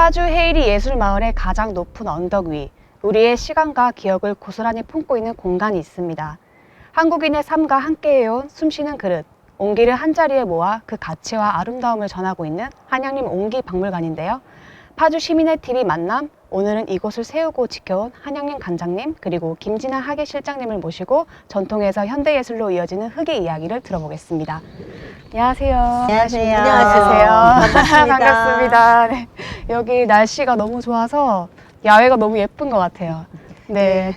파주 헤이리 예술마을의 가장 높은 언덕 위, 우리의 시간과 기억을 고스란히 품고 있는 공간이 있습니다. 한국인의 삶과 함께해온 숨쉬는 그릇, 옹기를 한자리에 모아 그 가치와 아름다움을 전하고 있는 한양림 옹기 박물관인데요. 파주 시민의 TV 만남, 오늘은 이곳을 세우고 지켜온 한양림 관장님 그리고 김진아 학예실장님을 모시고 전통에서 현대예술로 이어지는 흙의 이야기를 들어보겠습니다. 안녕하세요. 안녕하세요. 반갑습니다. 반갑습니다. 반갑습니다. 네. 여기 날씨가 너무 좋아서 야외가 너무 예쁜 것 같아요. 네.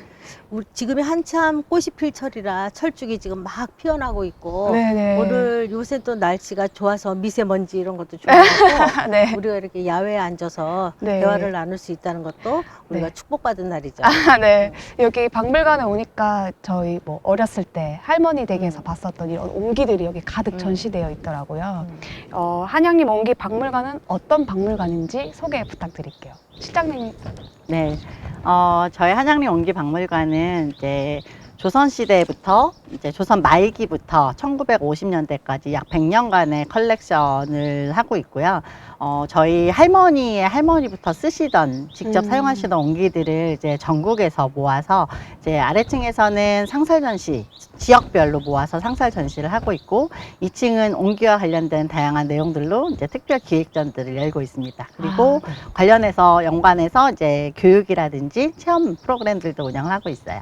지금이 한참 꽃이 필 철이라 철쭉이 지금 막 피어나고 있고 네네. 오늘 요새 또 날씨가 좋아서 미세먼지 이런 것도 좋아하고 네. 우리가 이렇게 야외에 앉아서 네. 대화를 나눌 수 있다는 것도 우리가 네. 축복받은 날이죠. 네. 여기 박물관에 오니까 저희 뭐 어렸을 때 할머니 댁에서 봤었던 이런 옹기들이 여기 가득 전시되어 있더라고요. 한양림 옹기 박물관은 어떤 박물관인지 소개 부탁드릴게요. 실장님. 네, 저희 한양림 옹기박물관은 이제 조선시대부터 이제 조선 말기부터 1950년대까지 약 100년간의 컬렉션을 하고 있고요. 저희 할머니의 할머니부터 쓰시던, 직접 사용하시던 옹기들을 이제 전국에서 모아서 이제 아래층에서는 상설 전시, 지역별로 모아서 상설 전시를 하고 있고, 2층은 옹기와 관련된 다양한 내용들로 이제 특별 기획전들을 열고 있습니다. 그리고 관련해서 연관해서 이제 교육이라든지 체험 프로그램들도 운영을 하고 있어요.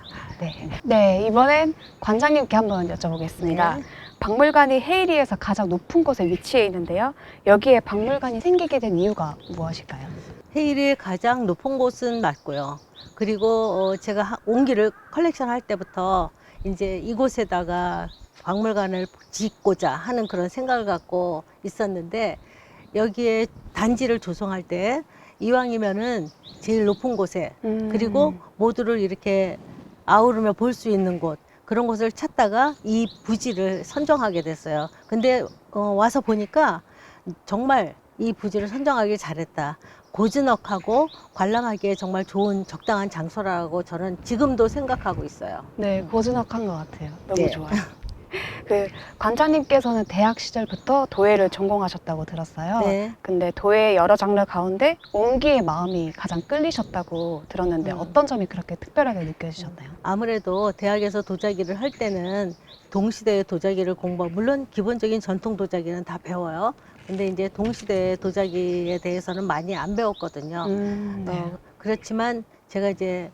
네, 이번엔 관장님께 한번 여쭤보겠습니다. 네. 박물관이 헤이리에서 가장 높은 곳에 위치해 있는데요. 여기에 박물관이 생기게 된 이유가 무엇일까요? 헤일의 가장 높은 곳은 맞고요. 그리고 제가 옹기를 컬렉션 할 때부터 이제 이곳에다가 박물관을 짓고자 하는 그런 생각을 갖고 있었는데, 여기에 단지를 조성할 때 이왕이면은 제일 높은 곳에 그리고 모두를 이렇게 아우르며 볼 수 있는 곳, 그런 곳을 찾다가 이 부지를 선정하게 됐어요. 근데 와서 보니까 정말 이 부지를 선정하길 잘했다. 고즈넉하고 관람하기에 정말 좋은 적당한 장소라고 저는 지금도 생각하고 있어요. 네, 고즈넉한 것 같아요. 너무 네. 좋아요. 관장님께서는 대학 시절부터 도예를 전공하셨다고 들었어요. 네. 근데 도예 여러 장르 가운데 옹기의 마음이 가장 끌리셨다고 들었는데 어떤 점이 그렇게 특별하게 느껴지셨나요? 아무래도 대학에서 도자기를 할 때는 동시대의 도자기를 공부하고, 물론 기본적인 전통 도자기는 다 배워요. 근데 이제 동시대 도자기에 대해서는 많이 안 배웠거든요. 네. 그렇지만 제가 이제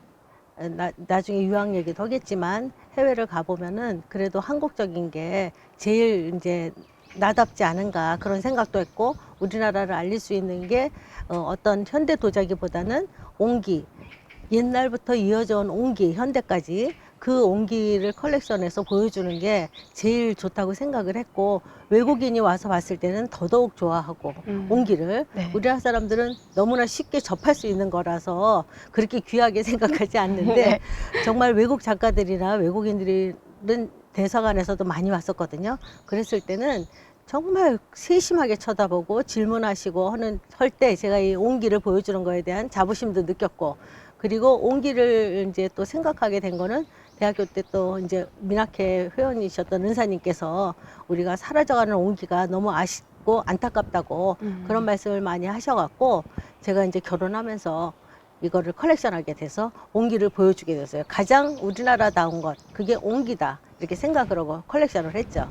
나중에 유학 얘기도 하겠지만 해외를 가보면은 그래도 한국적인 게 제일 이제 나답지 않은가 그런 생각도 했고, 우리나라를 알릴 수 있는 게 어떤 현대 도자기보다는 옹기, 옛날부터 이어져 온 옹기, 현대까지 그 옹기를 컬렉션해서 보여주는 게 제일 좋다고 생각을 했고, 외국인이 와서 봤을 때는 더더욱 좋아하고 옹기를 네. 우리나라 사람들은 너무나 쉽게 접할 수 있는 거라서 그렇게 귀하게 생각하지 않는데 네. 정말 외국 작가들이나 외국인들은 대사관에서도 많이 왔었거든요. 그랬을 때는 정말 세심하게 쳐다보고 질문하시고 할 때 제가 이 옹기를 보여주는 거에 대한 자부심도 느꼈고, 그리고 옹기를 이제 또 생각하게 된 거는 대학교 때 또 이제 민학회 회원이셨던 은사님께서 우리가 사라져가는 옹기가 너무 아쉽고 안타깝다고 그런 말씀을 많이 하셔갖고, 제가 이제 결혼하면서 이거를 컬렉션하게 돼서 옹기를 보여주게 됐어요. 가장 우리나라다운 것, 그게 옹기다, 이렇게 생각을 하고 컬렉션을 했죠.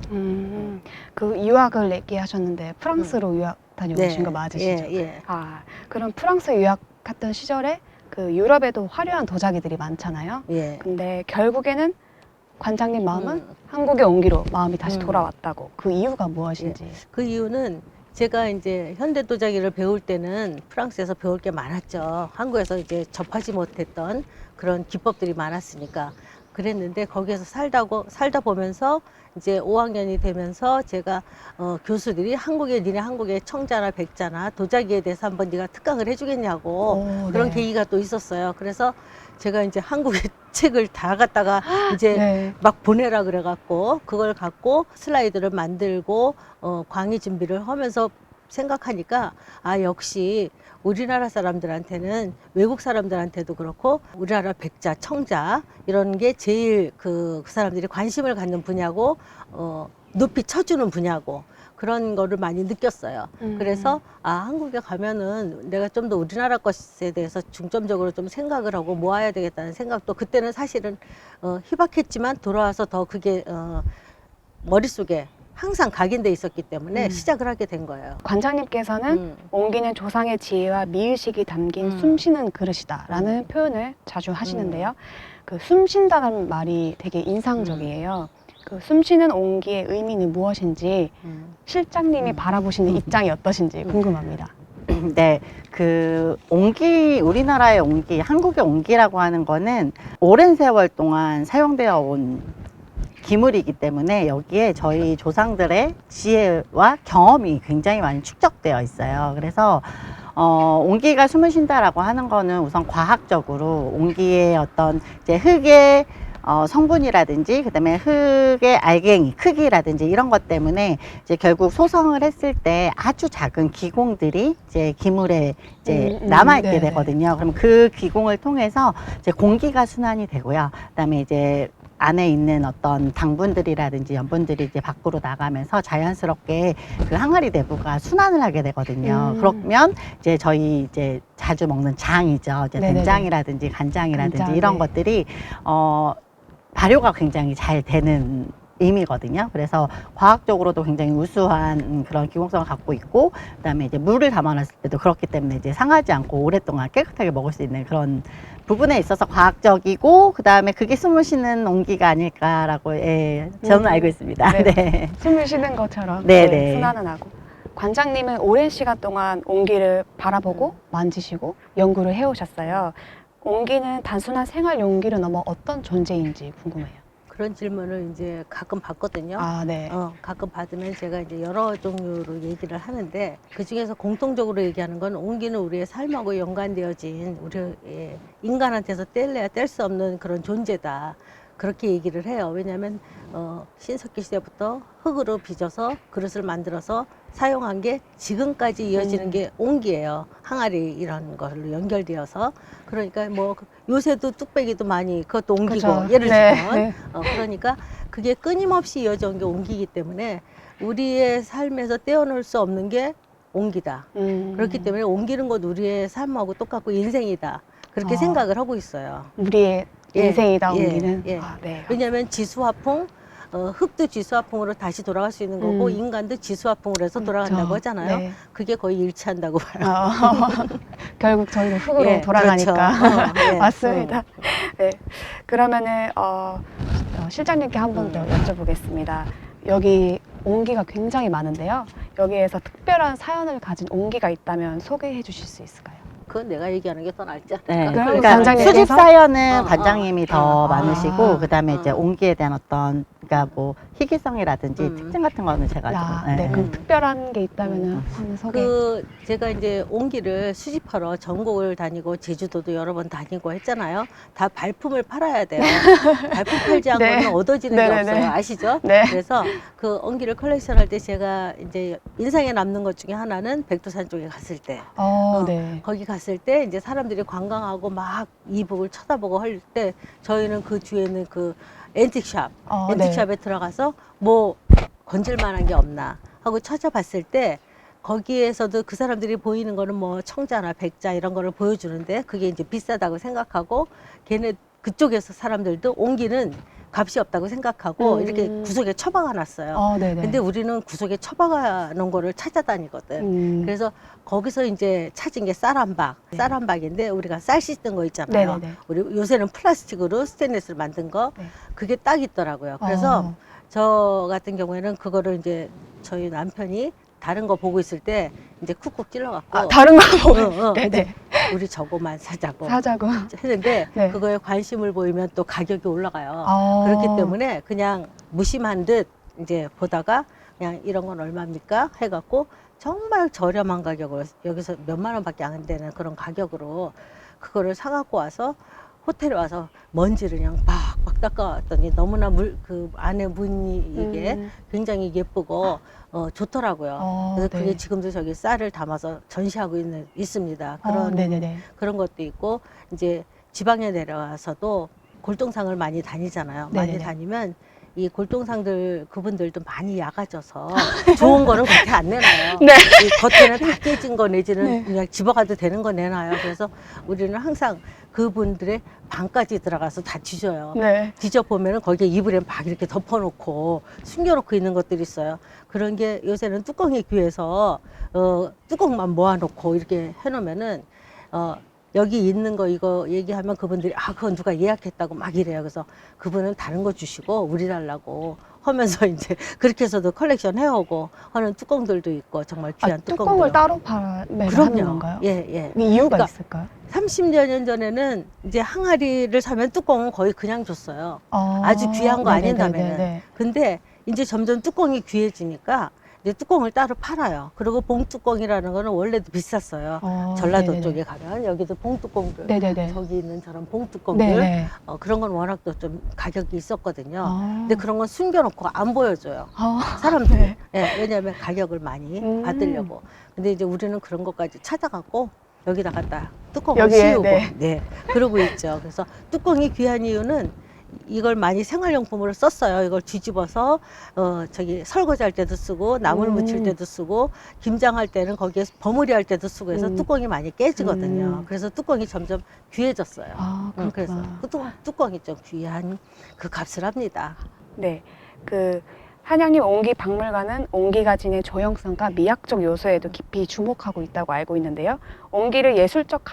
그 유학을 얘기하셨는데 프랑스로 유학 다녀오신 네. 거 맞으시죠? 예. 그럼 프랑스 유학했던 시절에 그 유럽에도 화려한 도자기들이 많잖아요. 예. 근데 결국에는 관장님 마음은 한국의 옹기로 마음이 다시 돌아왔다고. 그 이유가 무엇인지. 그 이유는 제가 이제 현대 도자기를 배울 때는 프랑스에서 배울 게 많았죠. 한국에서 이제 접하지 못했던 그런 기법들이 많았으니까. 그랬는데 거기에서 살다 보면서 이제 5학년이 되면서 제가 교수들이 니네 한국의 청자나 백자나 도자기에 대해서 한번 네가 특강을 해주겠냐고 그런 네. 계기가 또 있었어요. 그래서 제가 이제 한국의 책을 다 갖다가 이제 네. 막 보내라 그래갖고 그걸 갖고 슬라이드를 만들고 강의 준비를 하면서 생각하니까, 역시 우리나라 사람들한테는, 외국 사람들한테도 그렇고 우리나라 백자, 청자 이런 게 제일 그 사람들이 관심을 갖는 분야고 높이 쳐주는 분야고, 그런 거를 많이 느꼈어요. 그래서 한국에 가면은 내가 좀 더 우리나라 것에 대해서 중점적으로 좀 생각을 하고 모아야 되겠다는 생각도 그때는 사실은 희박했지만 돌아와서 더 그게 머릿속에 항상 각인돼 있었기 때문에 시작을 하게 된 거예요. 관장님께서는 옹기는 조상의 지혜와 미의식이 담긴 숨쉬는 그릇이다라는 표현을 자주 하시는데요. 그 숨쉰다는 말이 되게 인상적이에요. 그 숨쉬는 옹기의 의미는 무엇인지 실장님이 바라보시는 입장이 어떠신지 궁금합니다. 네, 그 옹기, 우리나라의 옹기, 한국의 옹기라고 하는 거는 오랜 세월 동안 사용되어 온 기물이기 때문에 여기에 저희 조상들의 지혜와 경험이 굉장히 많이 축적되어 있어요. 그래서 옹기가 숨을 쉰다라고 하는 거는 우선 과학적으로 옹기의 어떤 이제 흙의 성분이라든지 그다음에 흙의 알갱이 크기라든지 이런 것 때문에 이제 결국 소성을 했을 때 아주 작은 기공들이 이제 기물에 이제 남아 있게 네네. 되거든요. 그럼 그 기공을 통해서 이제 공기가 순환이 되고요. 그다음에 이제 안에 있는 어떤 당분들이라든지 염분들이 이제 밖으로 나가면서 자연스럽게 그 항아리 내부가 순환을 하게 되거든요. 그러면 이제 저희 이제 자주 먹는 장이죠. 이제 네네네. 된장이라든지 간장이라든지 간장, 이런 네. 것들이 발효가 굉장히 잘 되는 의미거든요. 그래서 과학적으로도 굉장히 우수한 그런 기공성을 갖고 있고, 그다음에 이제 물을 담아놨을 때도 그렇기 때문에 이제 상하지 않고 오랫동안 깨끗하게 먹을 수 있는 그런 부분에 있어서 과학적이고, 그다음에 그게 숨을 쉬는 옹기가 아닐까라고 저는 알고 있습니다. 네. 네. 숨을 쉬는 것처럼 네네. 순환은 하고. 관장님은 오랜 시간 동안 옹기를 바라보고 만지시고 연구를 해오셨어요. 옹기는 단순한 생활 용기를 넘어 어떤 존재인지 궁금해요. 그런 질문을 이제 가끔 받거든요. 아, 네. 가끔 받으면 제가 이제 여러 종류로 얘기를 하는데 그 중에서 공통적으로 얘기하는 건 옹기는 우리의 삶하고 연관되어진 우리의 인간한테서 뗄래야 뗄 수 없는 그런 존재다. 그렇게 얘기를 해요. 왜냐하면 신석기 시대부터 흙으로 빚어서 그릇을 만들어서 사용한 게 지금까지 이어지는 게 옹기예요. 항아리 이런 걸로 연결되어서. 그러니까 뭐 요새도 뚝배기도 많이 그것도 옹기고 그죠. 예를 네. 들면 네. 그러니까 그게 끊임없이 이어져 온 게 옹기이기 때문에 우리의 삶에서 떼어놓을 수 없는 게 옹기다. 그렇기 때문에 옹기는 것 우리의 삶하고 똑같고 인생이다. 그렇게 아. 생각을 하고 있어요. 우리의 예, 인생이다, 예, 옹기는. 예. 아, 네. 왜냐하면 지수화풍, 흙도 지수화풍으로 다시 돌아갈 수 있는 거고 인간도 지수화풍으로 해서 돌아간다고 그렇죠. 하잖아요. 네. 그게 거의 일치한다고 봐요. 결국 저희도 흙으로 예, 돌아가니까. 그렇죠. 예. 맞습니다. 네. 그러면은 실장님께 한 번 더 여쭤보겠습니다. 여기 옹기가 굉장히 많은데요. 여기에서 특별한 사연을 가진 옹기가 있다면 소개해 주실 수 있을까요? 그건 내가 얘기하는 게 더 낫지 않을까? 네. 그럼 그러니까 관장님께서? 수집 사연은 어, 관장님이 더 아. 많으시고, 그다음에 이제 어. 옹기에 대한 어떤 그러니까 뭐 희귀성이라든지 특징 같은 거는 제가 야, 좀 네. 그럼 특별한 게 있다면은 한번 소개. 제가 이제 옹기를 수집하러 전국을 다니고 제주도도 여러 번 다니고 했잖아요. 다 발품을 팔아야 돼요. 발품 팔지 않고는 네. 얻어지는 네네네. 게 없어요. 아시죠? 네. 그래서 그 옹기를 컬렉션할 때 제가 이제 인상에 남는 것 중에 하나는 백두산 쪽에 갔을 때. 네. 거기 갔을 때 이제 사람들이 관광하고 막 이북을 쳐다보고 할 때 저희는 그 주에는 그 앤틱샵, 네. 앤틱샵에 들어가서 뭐 건질 만한 게 없나 하고 찾아봤을 때 거기에서도 그 사람들이 보이는 거는 뭐 청자나 백자 이런 거를 보여주는데 그게 이제 비싸다고 생각하고 걔네 그쪽에서 사람들도 옹기는 값이 없다고 생각하고 이렇게 구석에 처박아 놨어요. 네네. 근데 우리는 구석에 처박아 놓은 거를 찾아다니거든. 그래서 거기서 이제 찾은 게 쌀한박, 쌀한박인데 우리가 쌀 씻는 거 있잖아요. 네네네. 우리 요새는 플라스틱으로 스테인리스를 만든 거, 네. 그게 딱 있더라고요. 그래서 저 같은 경우에는 그거를 이제 저희 남편이 다른 거 보고 있을 때 이제 쿡쿡 찔러갖고 다른 거 보고. 네네. 이제 우리 저거만 사자고 사자고. 했는데 네. 그거에 관심을 보이면 또 가격이 올라가요. 아. 그렇기 때문에 그냥 무심한 듯 이제 보다가 그냥 이런 건 얼마입니까? 해갖고 정말 저렴한 가격으로 여기서 몇만 원밖에 안 되는 그런 가격으로 그거를 사갖고 와서 호텔에 와서 먼지를 그냥 빡빡 닦아왔더니 너무나 그 안에 문이 이게 굉장히 예쁘고 좋더라고요. 그래서 그게 네. 지금도 저기 쌀을 담아서 전시하고 있습니다. 그런 네네네. 그런 것도 있고 이제 지방에 내려와서도 골동상을 많이 다니잖아요. 많이 네네네. 다니면 이 골동상들 그분들도 많이 약아져서 좋은 거는 겉에 안 내놔요. 네. 이 겉에는 다 깨진 거 내지는 네. 그냥 집어가도 되는 거 내놔요. 그래서 우리는 항상 그분들의 방까지 들어가서 다 뒤져요. 네. 뒤져보면은 거기에 이불에 막 이렇게 덮어놓고 숨겨놓고 있는 것들이 있어요. 그런 게 요새는 뚜껑이 귀해서 뚜껑만 모아놓고 이렇게 해놓으면은 여기 있는 거 이거 얘기하면 그분들이 그건 누가 예약했다고 막 이래요. 그래서 그분은 다른 거 주시고 우리 달라고 하면서 이제 그렇게 해서도 컬렉션 해오고 하는 뚜껑들도 있고 정말 귀한 뚜껑들. 뚜껑을 따로 판매를 하는 건가요? 예. 이유가 그러니까 있을까요? 30여 년 전에는 이제 항아리를 사면 뚜껑은 거의 그냥 줬어요. 아주 귀한 거 아닌다면은. 네네네네. 근데 이제 점점 뚜껑이 귀해지니까 이제 뚜껑을 따로 팔아요. 그리고 봉뚜껑이라는 거는 원래도 비쌌어요. 전라도 네네네. 쪽에 가면 여기도 봉뚜껑들, 네네네. 저기 있는 저런 봉뚜껑들 네네. 그런 건 워낙 또 좀 가격이 있었거든요. 아. 근데 그런 건 숨겨놓고 안 보여줘요. 아. 사람들이. 네. 예, 왜냐하면 가격을 많이 받으려고. 근데 이제 우리는 그런 것까지 찾아갖고 여기다 갖다 뚜껑을 여기에, 씌우고. 네. 그러고 있죠. 그래서 뚜껑이 귀한 이유는 이걸 많이 생활용품으로 썼어요. 이걸 뒤집어서 저기 설거지 할 때도 쓰고 나물 무칠 때도 쓰고 김장할 때는 거기에 버무리 할 때도 쓰고 해서 뚜껑이 많이 깨지거든요. 그래서 뚜껑이 점점 귀해졌어요. 그래서 그렇구나. 뚜껑이 좀 귀한 그 값을 합니다. 네. 한양림 옹기박물관은 옹기가 지닌 조형성과 미학적 요소에도 깊이 주목하고 있다고 알고 있는데요. 옹기를 예술적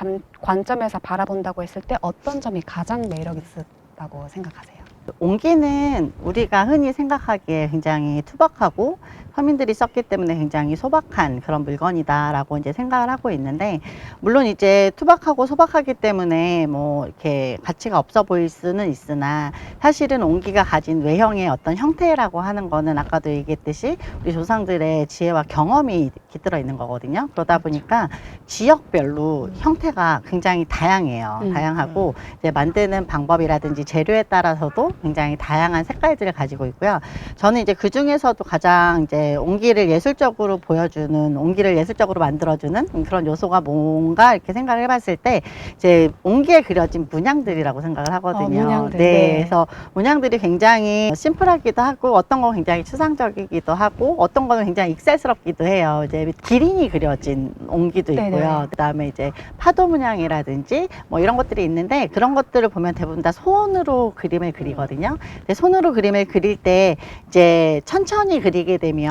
관점에서 바라본다고 했을 때 어떤 점이 가장 매력 있었다고 생각하세요? 옹기는 우리가 흔히 생각하기에 굉장히 투박하고 서민들이 썼기 때문에 굉장히 소박한 그런 물건이다라고 이제 생각을 하고 있는데, 물론 이제 투박하고 소박하기 때문에 뭐 이렇게 가치가 없어 보일 수는 있으나 사실은 옹기가 가진 외형의 어떤 형태라고 하는 거는 아까도 얘기했듯이 우리 조상들의 지혜와 경험이 깃들어 있는 거거든요. 그러다 보니까 지역별로 형태가 굉장히 다양해요. 다양하고 이제 만드는 방법이라든지 재료에 따라서도 굉장히 다양한 색깔들을 가지고 있고요. 저는 이제 그 중에서도 가장 이제 옹기를 예술적으로 보여주는, 옹기를 예술적으로 만들어주는 그런 요소가 뭔가 이렇게 생각을 해봤을 때 이제 옹기에 그려진 문양들이라고 생각을 하거든요. 문양들. 네, 네. 그래서 문양들이 굉장히 심플하기도 하고 어떤 건 굉장히 추상적이기도 하고 어떤 거는 굉장히 익살스럽기도 해요. 이제 기린이 그려진 옹기도 있고요. 네네. 그다음에 이제 파도 문양이라든지 뭐 이런 것들이 있는데, 그런 것들을 보면 대부분 다 손으로 그림을 그리거든요. 근데 손으로 그림을 그릴 때 이제 천천히 그리게 되면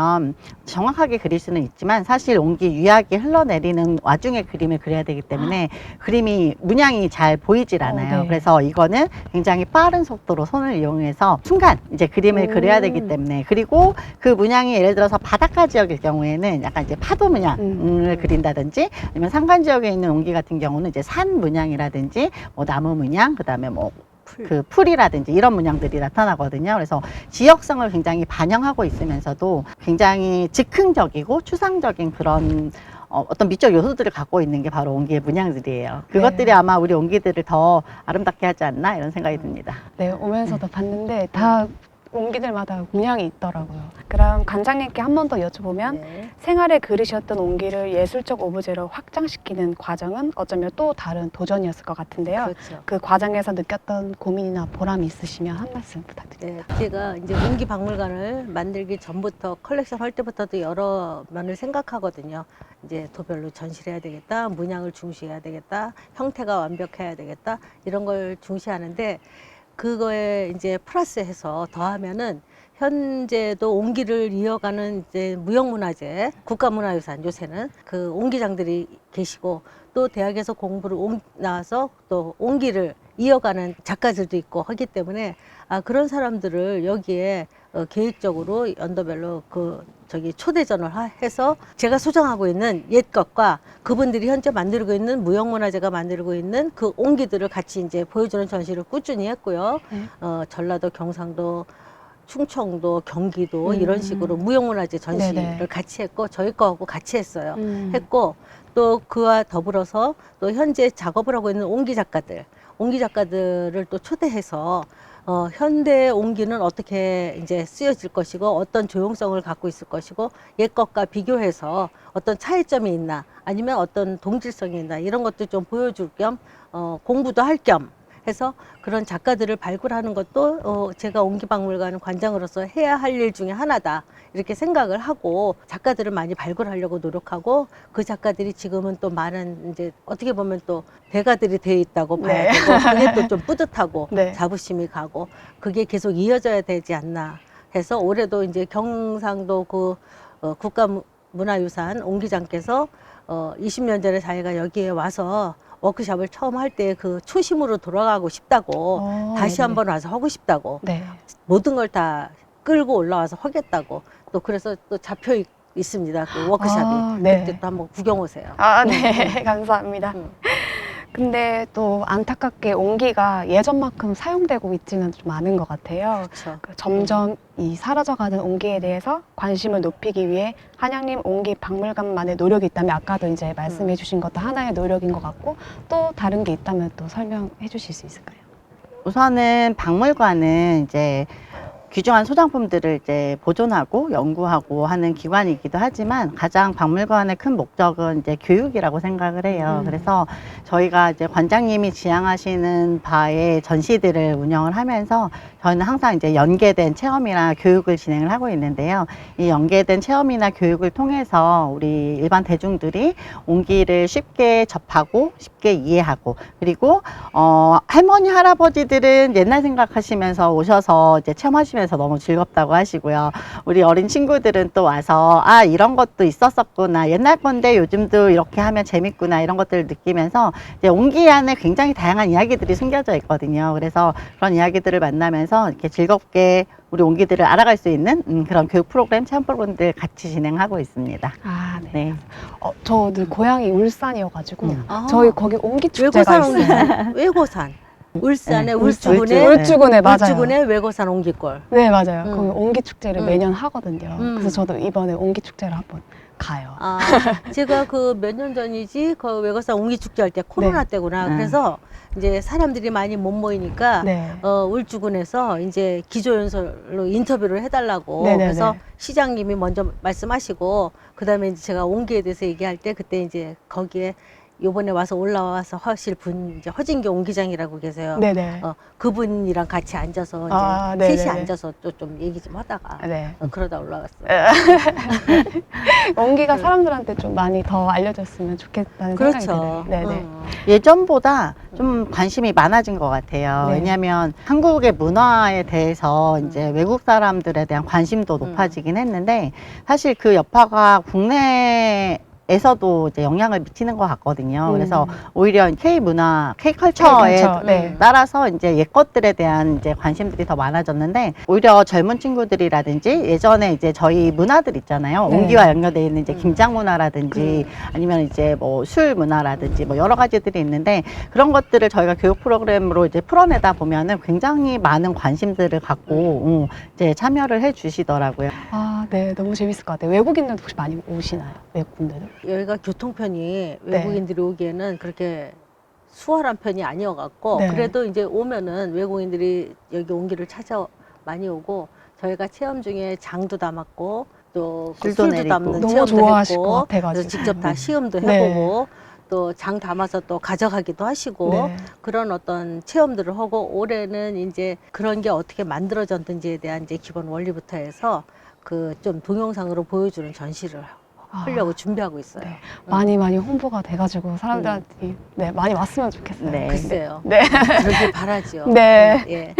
정확하게 그릴 수는 있지만 사실 옹기 유약이 흘러내리는 와중에 그림을 그려야 되기 때문에 그림이 문양이 잘 보이질 않아요. 네. 그래서 이거는 굉장히 빠른 속도로 손을 이용해서 순간 이제 그림을 그려야 되기 때문에, 그리고 그 문양이 예를 들어서 바닷가 지역일 경우에는 약간 이제 파도 문양을 그린다든지, 아니면 산간 지역에 있는 옹기 같은 경우는 이제 산 문양이라든지 뭐 나무 문양, 그다음에 뭐 그 풀이라든지 이런 문양들이 나타나거든요. 그래서 지역성을 굉장히 반영하고 있으면서도 굉장히 즉흥적이고 추상적인 그런 어떤 미적 요소들을 갖고 있는 게 바로 옹기의 문양들이에요. 그것들이 아마 우리 옹기들을 더 아름답게 하지 않나 이런 생각이 듭니다. 네, 오면서도 봤는데 다 옹기들마다 문양이 있더라고요. 그럼 관장님께 한 번 더 여쭤보면 네. 생활에 그리셨던 옹기를 예술적 오브제로 확장시키는 과정은 어쩌면 또 다른 도전이었을 것 같은데요. 그렇죠. 그 과정에서 느꼈던 고민이나 보람이 있으시면 한 말씀 부탁드립니다. 네, 제가 이제 옹기 박물관을 만들기 전부터 컬렉션 할 때부터도 여러 면을 생각하거든요. 이제 도별로 전시를 해야 되겠다, 문양을 중시해야 되겠다, 형태가 완벽해야 되겠다, 이런 걸 중시하는데, 그거에 이제 플러스해서 더하면은 현재도 옹기를 이어가는 이제 무형문화재, 국가문화유산, 요새는 그 옹기장들이 계시고, 또 대학에서 공부를 나와서 또 옹기를 이어가는 작가들도 있고 하기 때문에 그런 사람들을 여기에 계획적으로 연도별로 초대전을 해서 제가 수정하고 있는 옛 것과 그분들이 현재 만들고 있는 무형문화재가 만들고 있는 그 옹기들을 같이 이제 보여주는 전시를 꾸준히 했고요. 전라도, 경상도, 충청도, 경기도 이런 식으로 무형문화재 전시를 네네. 같이 했고, 저희 거하고 같이 했어요. 했고, 또 그와 더불어서 또 현재 작업을 하고 있는 옹기 작가들을 또 초대해서 현대 옹기는 어떻게 이제 쓰여질 것이고 어떤 조형성을 갖고 있을 것이고 옛 것과 비교해서 어떤 차이점이 있나 아니면 어떤 동질성이 있나 이런 것도 좀 보여줄 겸 공부도 할 겸 해서 그런 작가들을 발굴하는 것도 제가 옹기박물관 관장으로서 해야 할 일 중에 하나다 이렇게 생각을 하고 작가들을 많이 발굴하려고 노력하고 그 작가들이 지금은 또 많은 이제 어떻게 보면 또 대가들이 돼 있다고 봐야 네. 되고 그게 또 좀 뿌듯하고 네. 자부심이 가고 그게 계속 이어져야 되지 않나 해서 올해도 이제 경상도 그 국가문화유산 옹기장께서 20년 전에 자기가 여기에 와서 워크숍을 처음 할 때 그 초심으로 돌아가고 싶다고 다시 네네. 한번 와서 하고 싶다고 네. 모든 걸 다 끌고 올라와서 하겠다고 또 그래서 또 잡혀 있습니다. 그 워크숍이. 아, 네. 그때 또 한번 구경 오세요. 아, 네. 감사합니다. 응. 근데 또 안타깝게 옹기가 예전만큼 사용되고 있지는 좀 않은 것 같아요. 그렇죠. 점점 이 사라져가는 옹기에 대해서 관심을 높이기 위해 한양림 옹기 박물관만의 노력이 있다면 아까도 이제 말씀해 주신 것도 하나의 노력인 것 같고 또 다른 게 있다면 또 설명해 주실 수 있을까요? 우선은 박물관은 이제 귀중한 소장품들을 이제 보존하고 연구하고 하는 기관이기도 하지만 가장 박물관의 큰 목적은 이제 교육이라고 생각을 해요. 그래서 저희가 이제 관장님이 지향하시는 바의 전시들을 운영을 하면서 저희는 항상 이제 연계된 체험이나 교육을 진행을 하고 있는데요. 이 연계된 체험이나 교육을 통해서 우리 일반 대중들이 옹기를 쉽게 접하고 쉽게 이해하고 그리고 할머니 할아버지들은 옛날 생각하시면서 오셔서 이제 체험하시면서 너무 즐겁다고 하시고요. 우리 어린 친구들은 또 와서 아 이런 것도 있었었구나 옛날 건데 요즘도 이렇게 하면 재밌구나 이런 것들을 느끼면서 이제 옹기 안에 굉장히 다양한 이야기들이 숨겨져 있거든요. 그래서 그런 이야기들을 만나면서 이렇게 즐겁게 우리 옹기들을 알아갈 수 있는 그런 교육 프로그램, 체험 프로그램들 같이 진행하고 있습니다. 아, 네. 네. 저는 고향이 울산이어가지고 아. 저희 거기 옹기 축제가 외고산 있어요. 외고산. 울산의 네, 울주군의 울주군에 맞아요. 울주군의 외고산 옹기골. 네, 맞아요. 음. 거기 옹기 축제를 음. 매년 하거든요. 음. 그래서 저도 이번에 옹기 축제를 한번 가요. 아, 제가 그 몇 년 전이지 그 외고산 옹기 축제 할 때 코로나 때구나. 그래서 이제 사람들이 많이 못 모이니까 네. 울주군에서 이제 기조연설로 인터뷰를 해달라고 네네네. 그래서 시장님이 먼저 말씀하시고 그다음에 이제 제가 옹기에 대해서 얘기할 때 그때 이제 거기에 요번에 와서 올라와서 하실 분 이제 허진교 옹기장이라고 계세요. 네네. 그분이랑 같이 앉아서 이제 아, 셋이 네네네. 앉아서 또 좀 얘기 좀 하다가 네. 그러다 올라왔어요. 옹기가 사람들한테 좀 많이 더 알려졌으면 좋겠다는 생각이 그렇죠. 들어요. 네네. 예전보다 좀 관심이 많아진 것 같아요. 네. 왜냐하면 한국의 문화에 대해서 이제 외국 사람들에 대한 관심도 높아지긴 했는데 사실 그 여파가 국내에서도 이제 영향을 미치는 것 같거든요. 그래서 오히려 K 문화, K 컬처에 K컬처, 네. 따라서 이제 옛 것들에 대한 이제 관심들이 더 많아졌는데 오히려 젊은 친구들이라든지 예전에 이제 저희 문화들 있잖아요. 네. 옹기와 연결되어 있는 이제 김장 문화라든지 아니면 이제 뭐 술 문화라든지 뭐 여러 가지들이 있는데 그런 것들을 저희가 교육 프로그램으로 이제 풀어내다 보면은 굉장히 많은 관심들을 갖고 이제 참여를 해 주시더라고요. 아, 네. 너무 재밌을 것 같아요. 외국인들도 혹시 많이 오시나요? 외국분들은? 여기가 교통편이 외국인들이 오기에는 그렇게 수월한 편이 아니어갖고 네. 그래도 이제 오면은 외국인들이 여기 옹기를 찾아 많이 오고 저희가 체험 중에 장도 담았고 또 그 술도 술도 내리고. 담는 너무 체험도 좋아하실 했고 것 같아가지고. 그래서 직접 다 시음도 네. 해보고 또 장 담아서 또 가져가기도 하시고 네. 그런 어떤 체험들을 하고 올해는 이제 그런 게 어떻게 만들어졌는지에 대한 이제 기본 원리부터 해서 그 좀 동영상으로 보여주는 전시를 하려고 준비하고 있어요. 네. 많이 홍보가 돼가지고 사람들한테 네, 많이 왔으면 좋겠어요. 네. 글쎄요. 네. 그러길 바라죠. 네. 예.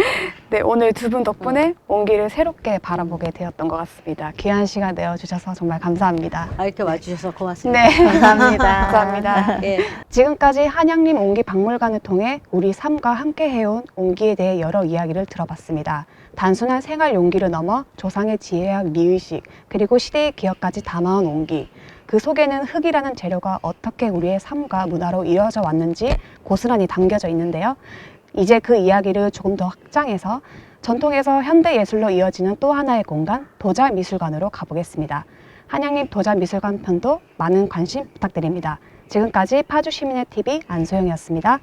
네, 오늘 두 분 덕분에 옹기를 새롭게 바라보게 되었던 것 같습니다. 귀한 시간 내어주셔서 정말 감사합니다. 이렇게 와주셔서 고맙습니다. 네. 감사합니다. 감사합니다. 예. 지금까지 한양림 옹기 박물관을 통해 우리 삶과 함께 해온 옹기에 대해 여러 이야기를 들어봤습니다. 단순한 생활 용기를 넘어 조상의 지혜와 미의식 그리고 시대의 기억까지 담아온 옹기. 그 속에는 흙이라는 재료가 어떻게 우리의 삶과 문화로 이어져 왔는지 고스란히 담겨져 있는데요. 이제 그 이야기를 조금 더 확장해서 전통에서 현대 예술로 이어지는 또 하나의 공간 도자미술관으로 가보겠습니다. 한양림 도자미술관 편도 많은 관심 부탁드립니다. 지금까지 파주시민의 TV 안소영이었습니다.